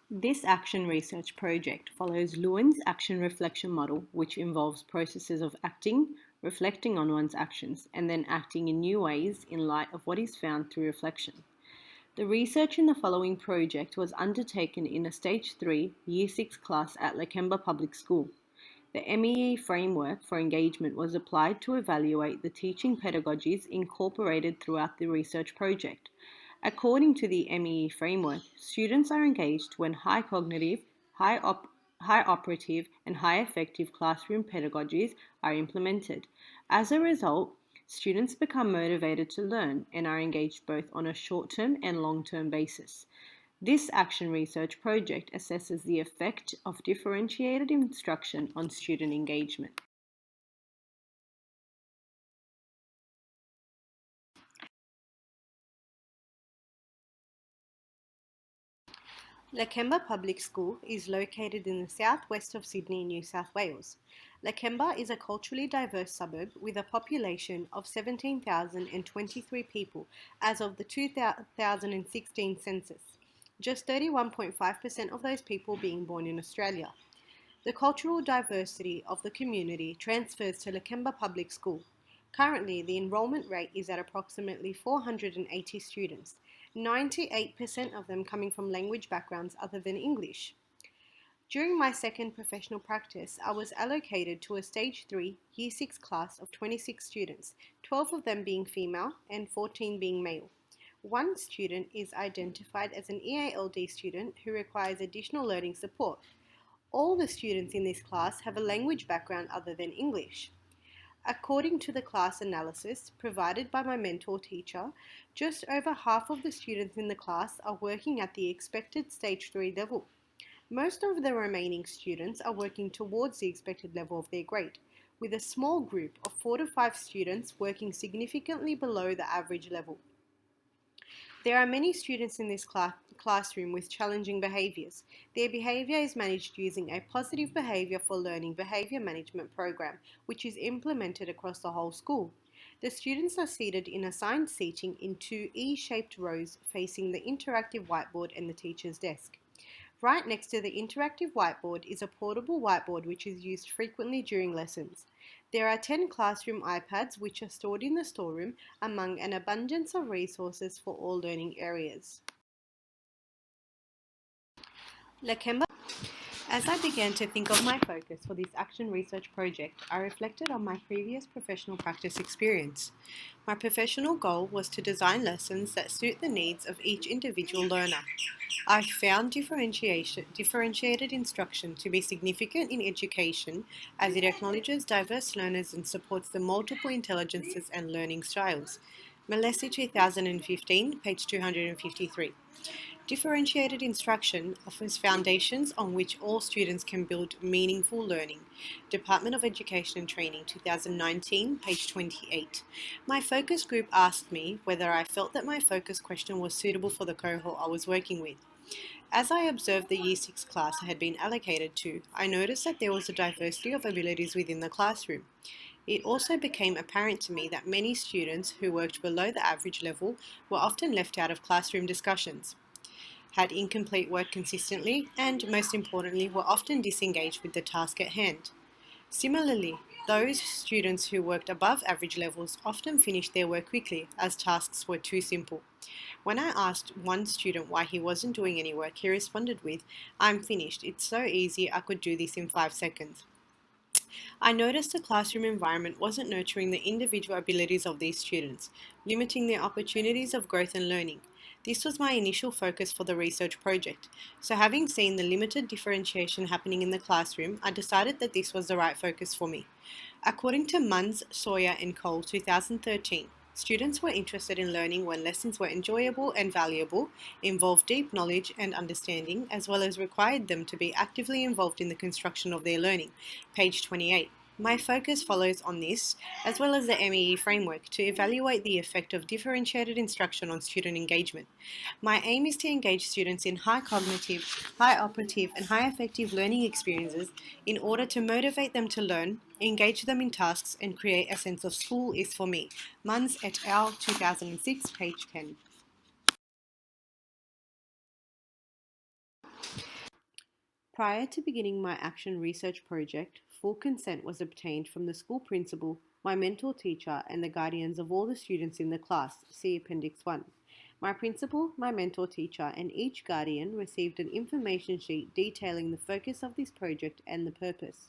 This action research project follows Lewin's action reflection model, which involves processes of acting, reflecting on one's actions, and then acting in new ways in light of what is found through reflection. The research in the following project was undertaken in a Stage 3 Year 6 class at Lakemba Public School. The MEE framework for engagement was applied to evaluate the teaching pedagogies incorporated throughout the research project. According to the MEE framework, students are engaged when high cognitive, high operative, and high effective classroom pedagogies are implemented. As a result, students become motivated to learn and are engaged both on a short-term and long-term basis. This action research project assesses the effect of differentiated instruction on student engagement. Lakemba Public School is located in the southwest of Sydney, New South Wales. Lakemba is a culturally diverse suburb with a population of 17,023 people as of the 2016 census, just 31.5% of those people being born in Australia. The cultural diversity of the community transfers to Lakemba Public School. Currently, the enrolment rate is at approximately 480 students, 98% of them coming from language backgrounds other than English. During my second professional practice, I was allocated to a Stage 3 Year 6 class of 26 students, 12 of them being female and 14 being male. One student is identified as an EALD student who requires additional learning support. All the students in this class have a language background other than English. According to the class analysis provided by my mentor teacher, just over half of the students in the class are working at the expected Stage 3 level. Most of the remaining students are working towards the expected level of their grade, with a small group of 4 to 5 students working significantly below the average level. There are many students in this classroom with challenging behaviours. Their behaviour is managed using a positive behaviour for learning behaviour management program, which is implemented across the whole school. The students are seated in assigned seating in two E-shaped rows facing the interactive whiteboard and the teacher's desk. Right next to the interactive whiteboard is a portable whiteboard which is used frequently during lessons. There are 10 classroom iPads which are stored in the storeroom among an abundance of resources for all learning areas. Lakemba. As I began to think of my focus for this action research project, I reflected on my previous professional practice experience. My professional goal was to design lessons that suit the needs of each individual learner. I've found differentiated instruction to be significant in education as it acknowledges diverse learners and supports the multiple intelligences and learning styles. Malesi 2015, page 253. Differentiated instruction offers foundations on which all students can build meaningful learning. Department of Education and Training, 2019, page 28. My focus group asked me whether I felt that my focus question was suitable for the cohort I was working with. As I observed the Year 6 class I had been allocated to, I noticed that there was a diversity of abilities within the classroom. It also became apparent to me that many students who worked below the average level were often left out of classroom discussions, had incomplete work consistently, and most importantly, were often disengaged with the task at hand. Similarly, those students who worked above average levels often finished their work quickly as tasks were too simple. When I asked one student why he wasn't doing any work, he responded with, "I'm finished. It's so easy, I could do this in 5 seconds." I noticed the classroom environment wasn't nurturing the individual abilities of these students, limiting their opportunities of growth and learning. This was my initial focus for the research project. So having seen the limited differentiation happening in the classroom, I decided that this was the right focus for me. According to Munns, Sawyer and Cole 2013, students were interested in learning when lessons were enjoyable and valuable, involved deep knowledge and understanding, as well as required them to be actively involved in the construction of their learning. Page 28. My focus follows on this, as well as the MEE framework, to evaluate the effect of differentiated instruction on student engagement. My aim is to engage students in high cognitive, high operative, and high effective learning experiences in order to motivate them to learn, engage them in tasks, and create a sense of school is for me. Munns et al. 2006, page 10. Prior to beginning my action research project, full consent was obtained from the school principal, my mentor teacher, and the guardians of all the students in the class. See Appendix 1. My principal, my mentor teacher, and each guardian received an information sheet detailing the focus of this project and the purpose.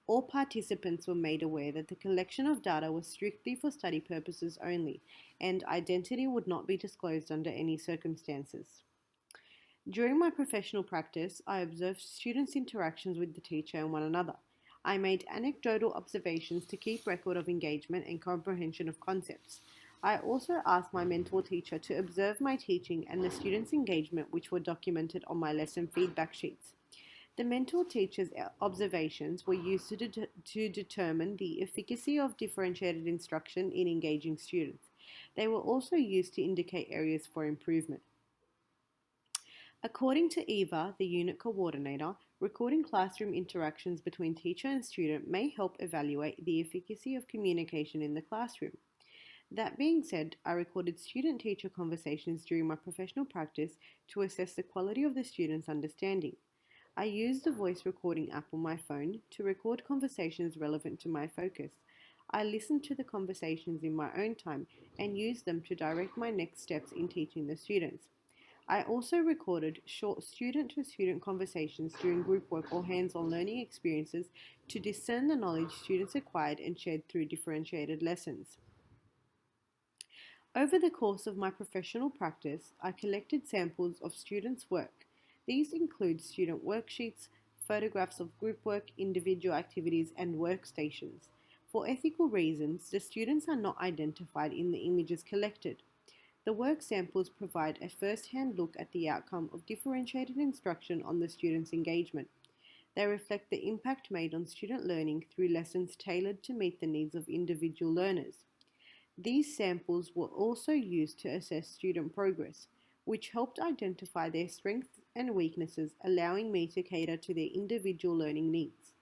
All participants were made aware that the collection of data was strictly for study purposes only, and identity would not be disclosed under any circumstances. During my professional practice, I observed students' interactions with the teacher and one another. I made anecdotal observations to keep record of engagement and comprehension of concepts. I also asked my mentor teacher to observe my teaching and the students' engagement, which were documented on my lesson feedback sheets. The mentor teacher's observations were used to determine the efficacy of differentiated instruction in engaging students. They were also used to indicate areas for improvement. According to Eva, the unit coordinator, recording classroom interactions between teacher and student may help evaluate the efficacy of communication in the classroom. That being said, I recorded student-teacher conversations during my professional practice to assess the quality of the students' understanding. I used the voice recording app on my phone to record conversations relevant to my focus. I listened to the conversations in my own time and used them to direct my next steps in teaching the students. I also recorded short student-to-student conversations during group work or hands-on learning experiences to discern the knowledge students acquired and shared through differentiated lessons. Over the course of my professional practice, I collected samples of students' work. These include student worksheets, photographs of group work, individual activities, and workstations. For ethical reasons, the students are not identified in the images collected. The work samples provide a first-hand look at the outcome of differentiated instruction on the students' engagement. They reflect the impact made on student learning through lessons tailored to meet the needs of individual learners. These samples were also used to assess student progress, which helped identify their strengths and weaknesses, allowing me to cater to their individual learning needs.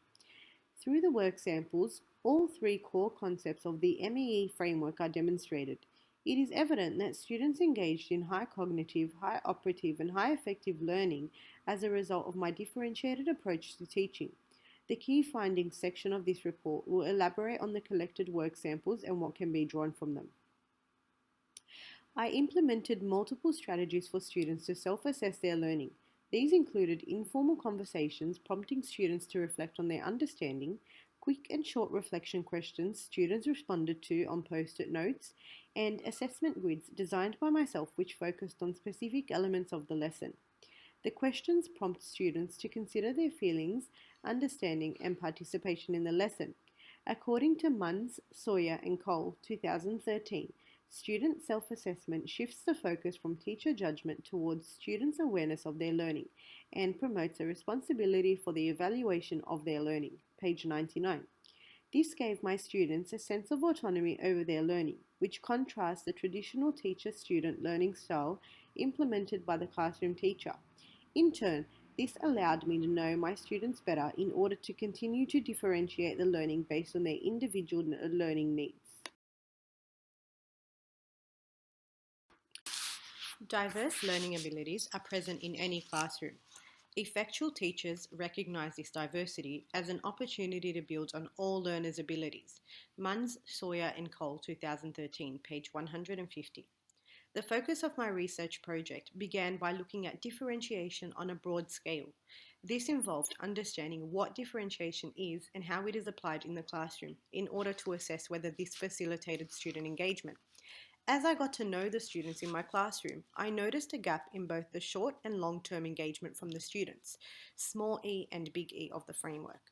Through the work samples, all three core concepts of the MEE framework are demonstrated. It is evident that students engaged in high cognitive, high operative, and high affective learning as a result of my differentiated approach to teaching. The key findings section of this report will elaborate on the collected work samples and what can be drawn from them. I implemented multiple strategies for students to self-assess their learning. These included informal conversations prompting students to reflect on their understanding, quick and short reflection questions students responded to on post-it notes, and assessment grids designed by myself which focused on specific elements of the lesson. The questions prompt students to consider their feelings, understanding, and participation in the lesson. According to Munns, Sawyer, and Cole, 2013, student self-assessment shifts the focus from teacher judgment towards students' awareness of their learning and promotes a responsibility for the evaluation of their learning, page 99. This gave my students a sense of autonomy over their learning, which contrasts the traditional teacher-student learning style implemented by the classroom teacher. In turn, this allowed me to know my students better in order to continue to differentiate the learning based on their individual learning needs. Diverse learning abilities are present in any classroom. Effectual teachers recognize this diversity as an opportunity to build on all learners' abilities. Munns, Sawyer and Cole, 2013, page 150. The focus of my research project began by looking at differentiation on a broad scale. This involved understanding what differentiation is and how it is applied in the classroom in order to assess whether this facilitated student engagement. As I got to know the students in my classroom, I noticed a gap in both the short and long-term engagement from the students, small e and big E of the framework.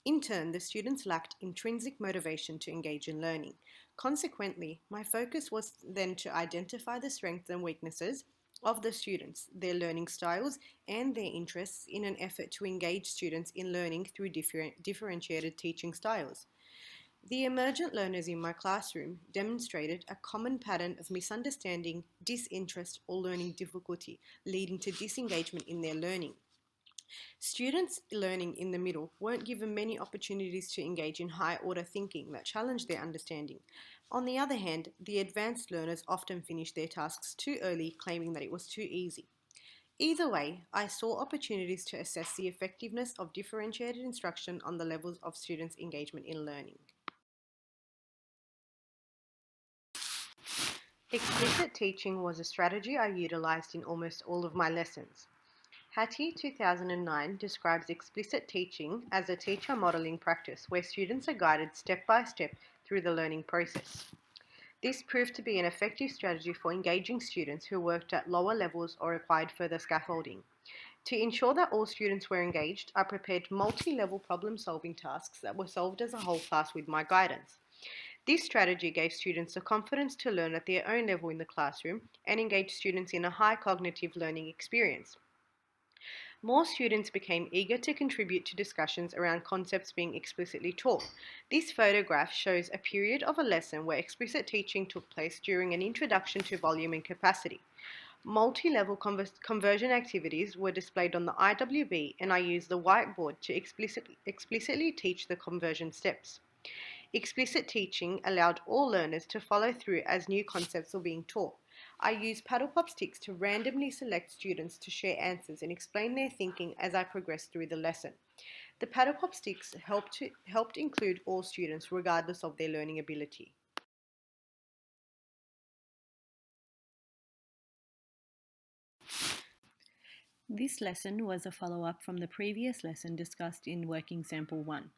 In turn, the students lacked intrinsic motivation to engage in learning. Consequently, my focus was then to identify the strengths and weaknesses of the students, their learning styles, and their interests in an effort to engage students in learning through differentiated teaching styles. The emergent learners in my classroom demonstrated a common pattern of misunderstanding, disinterest, or learning difficulty, leading to disengagement in their learning. Students learning in the middle weren't given many opportunities to engage in high-order thinking that challenged their understanding. On the other hand, the advanced learners often finished their tasks too early, claiming that it was too easy. Either way, I saw opportunities to assess the effectiveness of differentiated instruction on the levels of students' engagement in learning. Explicit teaching was a strategy I utilized in almost all of my lessons. Hattie 2009 describes explicit teaching as a teacher modeling practice where students are guided step by step through the learning process. This proved to be an effective strategy for engaging students who worked at lower levels or required further scaffolding. To ensure that all students were engaged, I prepared multi-level problem-solving tasks that were solved as a whole class with my guidance. This strategy gave students the confidence to learn at their own level in the classroom and engaged students in a high cognitive learning experience. More students became eager to contribute to discussions around concepts being explicitly taught. This photograph shows a period of a lesson where explicit teaching took place during an introduction to volume and capacity. Multi-level conversion activities were displayed on the IWB, and I used the whiteboard to explicitly teach the conversion steps. Explicit teaching allowed all learners to follow through as new concepts were being taught. I used paddle pop sticks to randomly select students to share answers and explain their thinking as I progressed through the lesson. The paddle pop sticks helped include all students regardless of their learning ability. This lesson was a follow-up from the previous lesson discussed in Working Sample 1.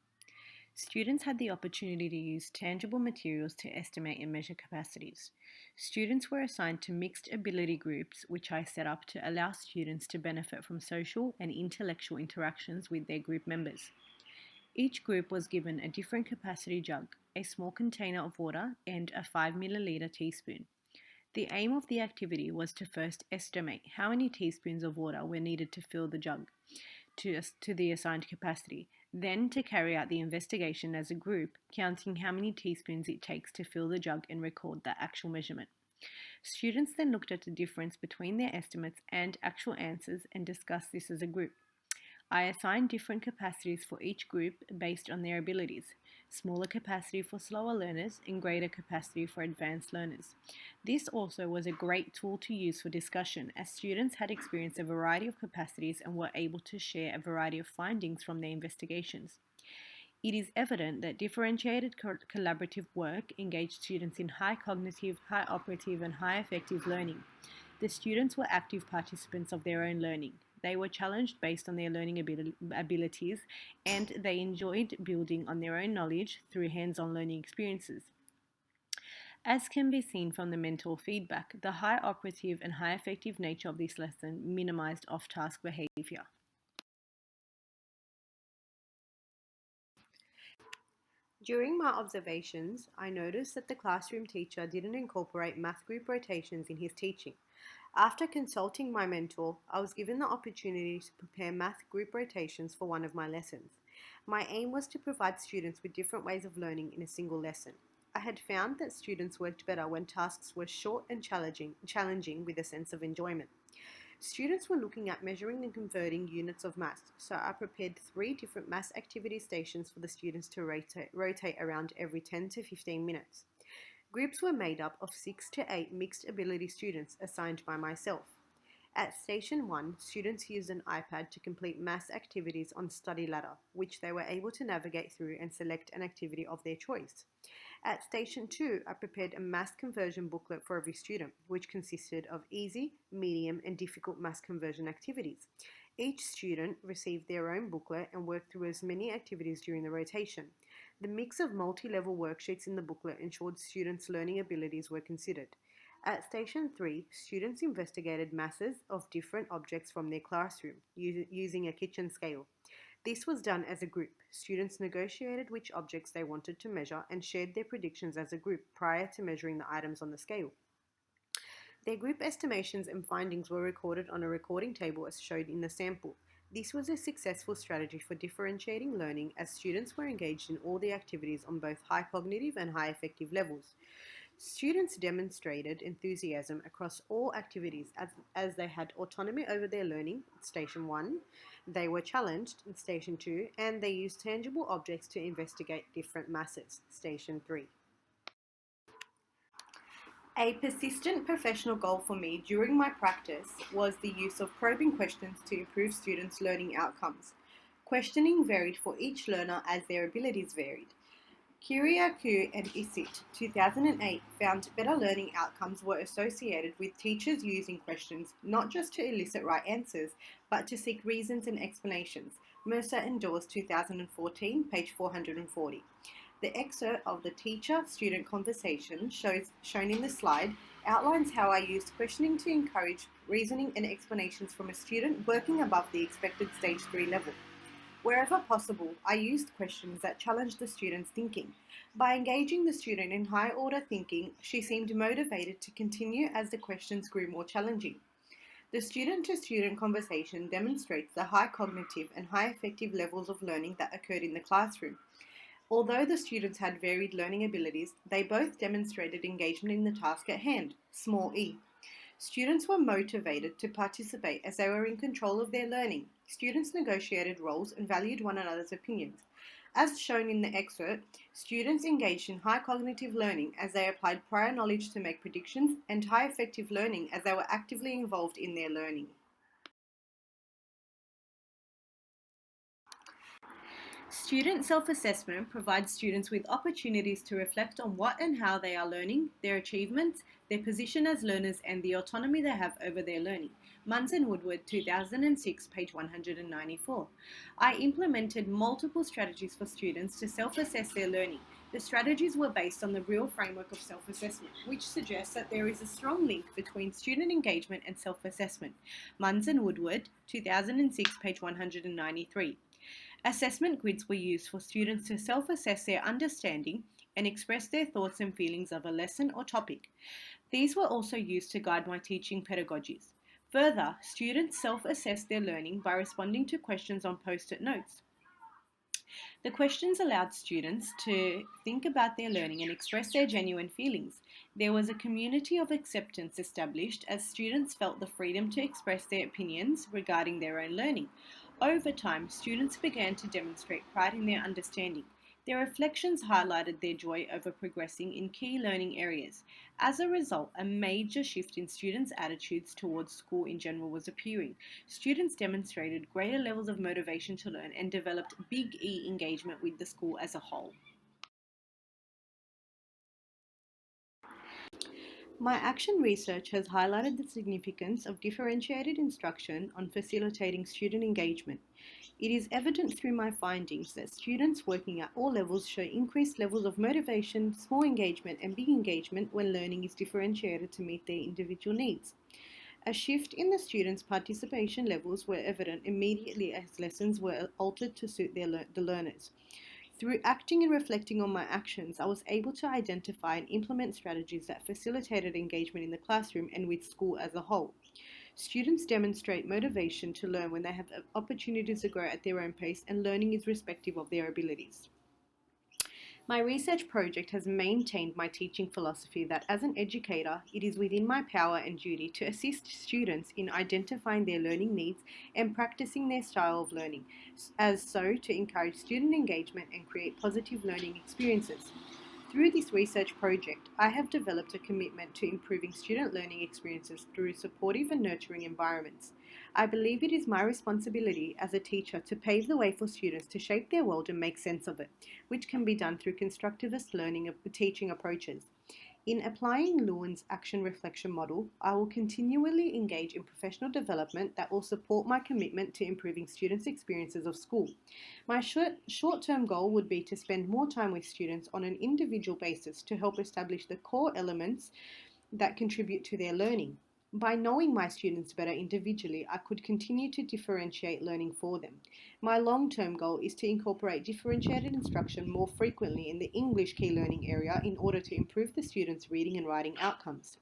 Students had the opportunity to use tangible materials to estimate and measure capacities. Students were assigned to mixed ability groups, which I set up to allow students to benefit from social and intellectual interactions with their group members. Each group was given a different capacity jug, a small container of water, and a 5 milliliter teaspoon. The aim of the activity was to first estimate how many teaspoons of water were needed to fill the jug to the assigned capacity, then to carry out the investigation as a group, counting how many teaspoons it takes to fill the jug and record that actual measurement. Students then looked at the difference between their estimates and actual answers and discussed this as a group. I assigned different capacities for each group based on their abilities, smaller capacity for slower learners and greater capacity for advanced learners. This also was a great tool to use for discussion as students had experienced a variety of capacities and were able to share a variety of findings from their investigations. It is evident that differentiated collaborative work engaged students in high cognitive, high operative, and high affective learning. The students were active participants of their own learning. They were challenged based on their learning abilities, and they enjoyed building on their own knowledge through hands-on learning experiences. As can be seen from the mentor feedback, the high operative and high affective nature of this lesson minimized off-task behavior. During my observations, I noticed that the classroom teacher didn't incorporate math group rotations in his teaching. After consulting my mentor, I was given the opportunity to prepare math group rotations for one of my lessons. My aim was to provide students with different ways of learning in a single lesson. I had found that students worked better when tasks were short and challenging with a sense of enjoyment. Students were looking at measuring and converting units of mass, so I prepared 3 different mass activity stations for the students to rotate around every 10 to 15 minutes. Groups were made up of 6 to 8 mixed ability students assigned by myself. At Station 1, students used an iPad to complete mass activities on Study Ladder, which they were able to navigate through and select an activity of their choice. At Station 2, I prepared a mass conversion booklet for every student, which consisted of easy, medium, and difficult mass conversion activities. Each student received their own booklet and worked through as many activities during the rotation. The mix of multi-level worksheets in the booklet ensured students' learning abilities were considered. At Station 3, students investigated masses of different objects from their classroom using a kitchen scale. This was done as a group. Students negotiated which objects they wanted to measure and shared their predictions as a group prior to measuring the items on the scale. Their group estimations and findings were recorded on a recording table as shown in the sample. This was a successful strategy for differentiating learning as students were engaged in all the activities on both high cognitive and high affective levels. Students demonstrated enthusiasm across all activities as they had autonomy over their learning, Station 1, they were challenged in Station 2, and they used tangible objects to investigate different masses, Station 3. A persistent professional goal for me during my practice was the use of probing questions to improve students' learning outcomes. Questioning varied for each learner as their abilities varied. Kyriakou and Isit, 2008, found better learning outcomes were associated with teachers using questions not just to elicit right answers, but to seek reasons and explanations. Mercer and Dawes, 2014, page 440. The excerpt of the teacher-student conversation shown in the slide outlines how I used questioning to encourage reasoning and explanations from a student working above the expected stage 3 level. Wherever possible, I used questions that challenged the student's thinking. By engaging the student in high-order thinking, she seemed motivated to continue as the questions grew more challenging. The student-to-student conversation demonstrates the high cognitive and high affective levels of learning that occurred in the classroom. Although the students had varied learning abilities, they both demonstrated engagement in the task at hand, small e. Students were motivated to participate as they were in control of their learning. Students negotiated roles and valued one another's opinions. As shown in the excerpt, students engaged in high cognitive learning as they applied prior knowledge to make predictions, and high affective learning as they were actively involved in their learning. Student self-assessment provides students with opportunities to reflect on what and how they are learning, their achievements, their position as learners, and the autonomy they have over their learning. Munns and Woodward, 2006, page 194. I implemented multiple strategies for students to self-assess their learning. The strategies were based on the real framework of self-assessment, which suggests that there is a strong link between student engagement and self-assessment. Munns and Woodward, 2006, page 193. Assessment grids were used for students to self-assess their understanding and express their thoughts and feelings of a lesson or topic. These were also used to guide my teaching pedagogies. Further, students self-assessed their learning by responding to questions on post-it notes. The questions allowed students to think about their learning and express their genuine feelings. There was a community of acceptance established as students felt the freedom to express their opinions regarding their own learning. Over time, students began to demonstrate pride in their understanding. Their reflections highlighted their joy over progressing in key learning areas. As a result, a major shift in students' attitudes towards school in general was appearing. Students demonstrated greater levels of motivation to learn and developed big E engagement with the school as a whole. My action research has highlighted the significance of differentiated instruction on facilitating student engagement. It is evident through my findings that students working at all levels show increased levels of motivation, small engagement, and big engagement when learning is differentiated to meet their individual needs. A shift in the students' participation levels were evident immediately as lessons were altered to suit the learners. Through acting and reflecting on my actions, I was able to identify and implement strategies that facilitated engagement in the classroom and with school as a whole. Students demonstrate motivation to learn when they have opportunities to grow at their own pace, and learning is respective of their abilities. My research project has maintained my teaching philosophy that as an educator, it is within my power and duty to assist students in identifying their learning needs and practicing their style of learning, as so to encourage student engagement and create positive learning experiences. Through this research project, I have developed a commitment to improving student learning experiences through supportive and nurturing environments. I believe it is my responsibility as a teacher to pave the way for students to shape their world and make sense of it, which can be done through constructivist learning of teaching approaches. In applying Lewin's action reflection model, I will continually engage in professional development that will support my commitment to improving students' experiences of school. My short-term goal would be to spend more time with students on an individual basis to help establish the core elements that contribute to their learning. By knowing my students better individually, I could continue to differentiate learning for them. My long-term goal is to incorporate differentiated instruction more frequently in the English key learning area in order to improve the students' reading and writing outcomes.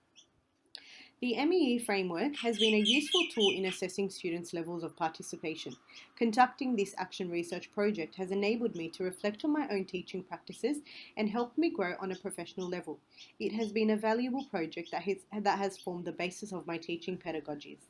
The MEE framework has been a useful tool in assessing students' levels of participation. Conducting this action research project has enabled me to reflect on my own teaching practices and helped me grow on a professional level. It has been a valuable project that has formed the basis of my teaching pedagogies.